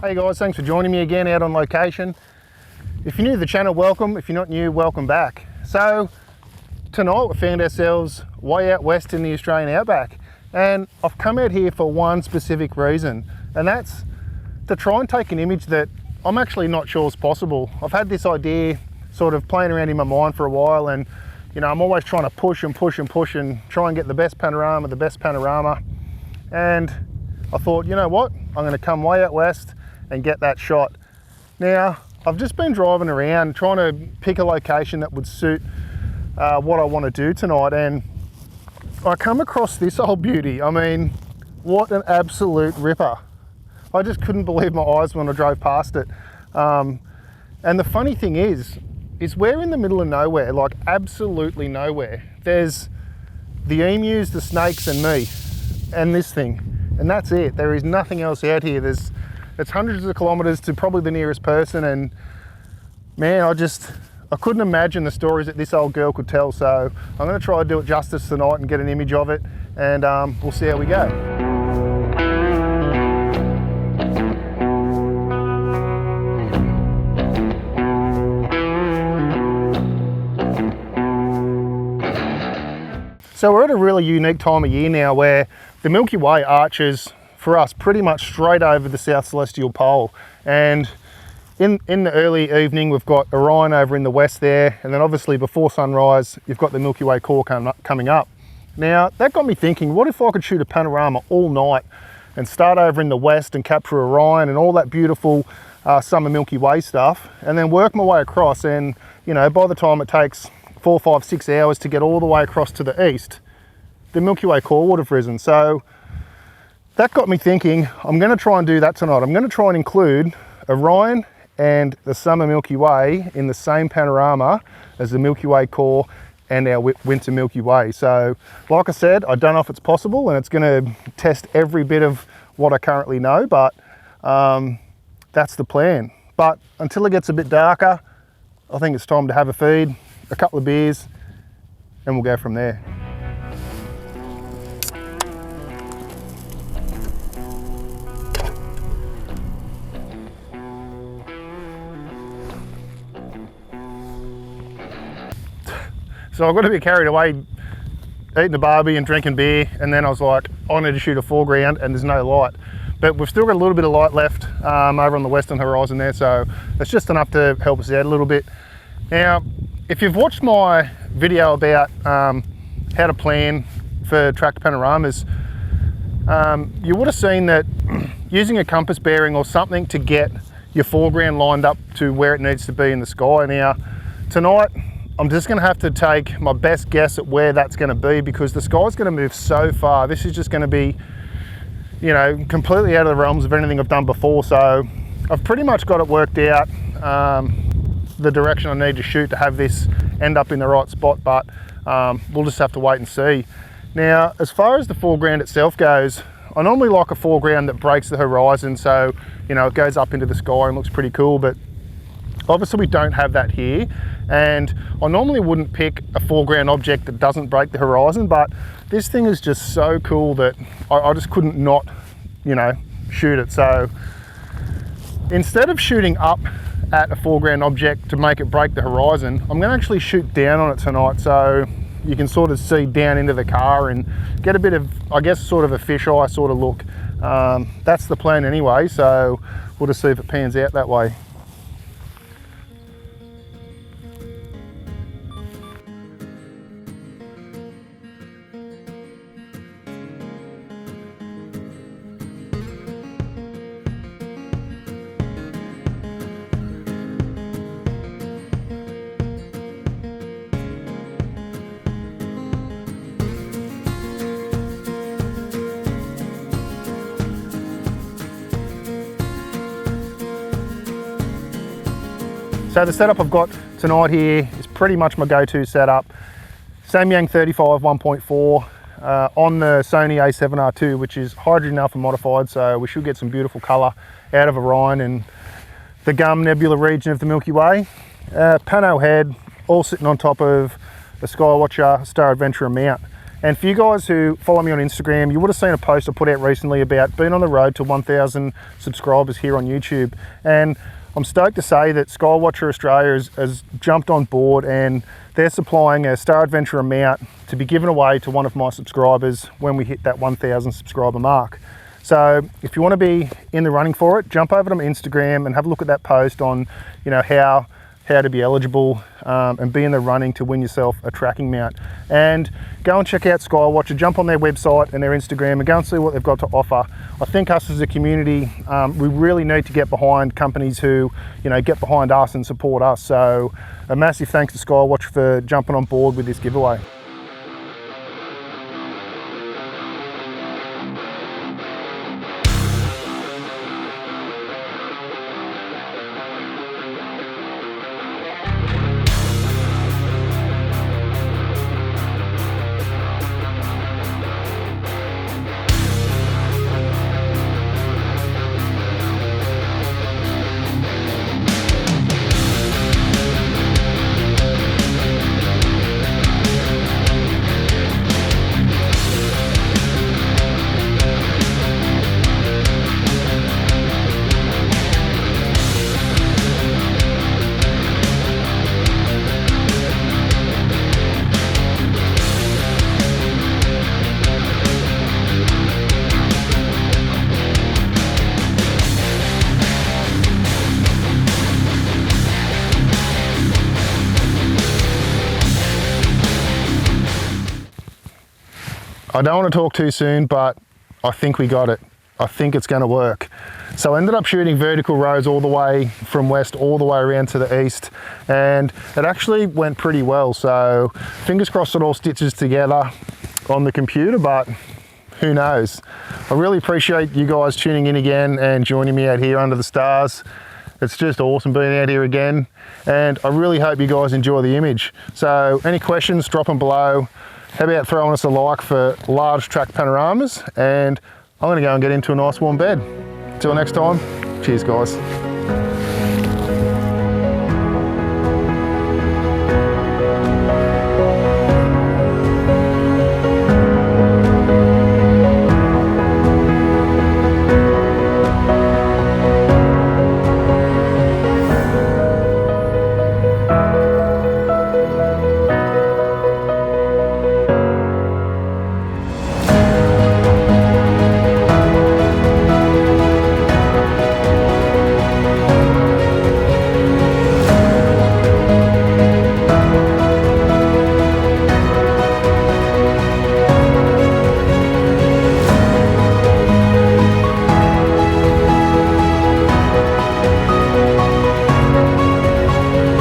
Hey guys, thanks for joining me again out on location. If you're new to the channel, welcome. If you're not new, welcome back. So tonight we found ourselves way out west in the Australian Outback, and I've come out here for one specific reason, and that's to try and take an image that I'm actually not sure is possible. I've had this idea sort of playing around in my mind for a while, and you know, I'm always trying to push and try and get the best panorama. And I thought, you know what, I'm going to come way out west and get that shot. Now, I've just been driving around trying to pick a location that would suit what I want to do tonight, and I come across this old beauty. I mean, what an absolute ripper. I just couldn't believe my eyes when I drove past it. And the funny thing is we're in the middle of nowhere, like absolutely nowhere. There's the emus, the snakes, and me, and this thing, and that's it. There is nothing else out here. It's hundreds of kilometers to probably the nearest person, and man, I couldn't imagine the stories that this old girl could tell. So I'm going to try to do it justice tonight and get an image of it, and we'll see how we go. So we're at a really unique time of year now where the Milky Way arches for us pretty much straight over the South Celestial Pole, and in the early evening we've got Orion over in the west there, and then obviously before sunrise you've got the Milky Way core coming up. Now that got me thinking, what if I could shoot a panorama all night and start over in the west and capture Orion and all that beautiful summer Milky Way stuff, and then work my way across, and you know, by the time it takes 4, 5, 6 hours to get all the way across to the east, the Milky Way core would have risen. So that got me thinking, I'm going to try and do that tonight. I'm going to try and include Orion and the summer Milky Way in the same panorama as the Milky Way core and our winter Milky Way. So like I said, I don't know if it's possible, and it's going to test every bit of what I currently know, but that's the plan. But until it gets a bit darker, I think it's time to have a feed, a couple of beers, and we'll go from there. So I got a bit carried away eating a barbie and drinking beer, and then I was like, I need to shoot a foreground, and there's no light. But we've still got a little bit of light left over on the western horizon there, so it's just enough to help us out a little bit. Now, if you've watched my video about how to plan for tracked panoramas, you would have seen that using a compass bearing or something to get your foreground lined up to where it needs to be in the sky. Now, tonight, I'm just going to have to take my best guess at where that's going to be, because the sky's going to move so far. This is just going to be, you know, completely out of the realms of anything I've done before. So I've pretty much got it worked out, the direction I need to shoot to have this end up in the right spot, but we'll just have to wait and see. Now, as far as the foreground itself goes, I normally like a foreground that breaks the horizon, so you know, it goes up into the sky and looks pretty cool, but obviously we don't have that here, and I normally wouldn't pick a foreground object that doesn't break the horizon, but this thing is just so cool that I just couldn't not, you know, shoot it. So instead of shooting up at a foreground object to make it break the horizon, I'm going to actually shoot down on it tonight, so you can sort of see down into the car and get a bit of, I guess, sort of a fisheye sort of look. That's the plan anyway, so we'll just see if it pans out that way. So the setup I've got tonight here is pretty much my go-to setup. Samyang 35 1.4 on the Sony A7R II, which is hydrogen alpha modified, so we should get some beautiful colour out of Orion and the Gum Nebula region of the Milky Way. Pano head, all sitting on top of the Skywatcher Star Adventurer mount. And for you guys who follow me on Instagram, you would have seen a post I put out recently about being on the road to 1,000 subscribers here on YouTube. And I'm stoked to say that Skywatcher Australia has jumped on board, and they're supplying a Star Adventurer mount to be given away to one of my subscribers when we hit that 1,000 subscriber mark. So if you want to be in the running for it, jump over to my Instagram and have a look at that post on, you know, how to be eligible and be in the running to win yourself a tracking mount. And go and check out Skywatcher, jump on their website and their Instagram and go and see what they've got to offer. I think us as a community, we really need to get behind companies who, you know, get behind us and support us. So a massive thanks to Skywatcher for jumping on board with this giveaway. I don't want to talk too soon, but I think we got it. I think it's going to work. So I ended up shooting vertical rows all the way from west all the way around to the east, and it actually went pretty well. So fingers crossed it all stitches together on the computer, but who knows. I really appreciate you guys tuning in again and joining me out here under the stars. It's just awesome being out here again, and I really hope you guys enjoy the image. So any questions, drop them below. How about throwing us a like for large track panoramas, and I'm going to go and get into a nice warm bed. Till next time, cheers guys.